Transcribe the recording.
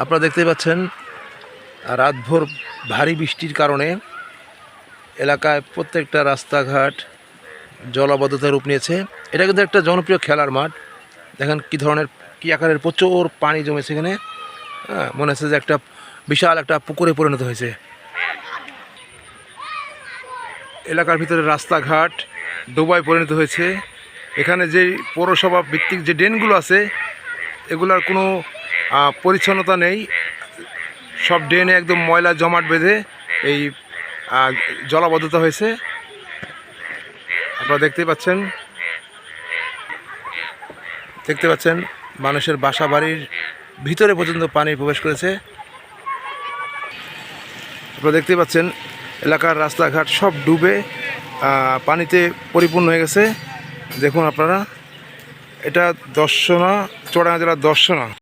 আপনারা দেখতে পাচ্ছেন রাতভর ভারী বৃষ্টির কারণে এলাকায় প্রত্যেকটা রাস্তাঘাট জলাবদ্ধতার রূপ নিয়েছে। এটা কিন্তু একটা জনপ্রিয় খেলার মাঠ। দেখেন কি আকারের প্রচুর পানি জমেছে এখানে। মনে হচ্ছে যে একটা বিশাল একটা পুকুরে পরিণত হয়েছে। এলাকার ভিতরে রাস্তাঘাট ডোবায় পরিণত হয়েছে। এখানে যে পৌরসভা ভিত্তিক যে ড্রেনগুলো আছে এগুলার কোনো পরিচ্ছন্নতা নেই। সব ড্রেনে একদম ময়লা জমাট বেঁধে এই জলাবদ্ধতা হয়েছে। আপনারা দেখতে পাচ্ছেন মানুষের বাসা বাড়ির ভিতরে পর্যন্ত পানি প্রবেশ করেছে। আপনারা দেখতে পাচ্ছেন এলাকার রাস্তাঘাট সব ডুবে পানিতে পরিপূর্ণ হয়ে গেছে। দেখুন আপনারা, এটা দর্শনা, চুয়াডাঙ্গা জেলার দর্শনা।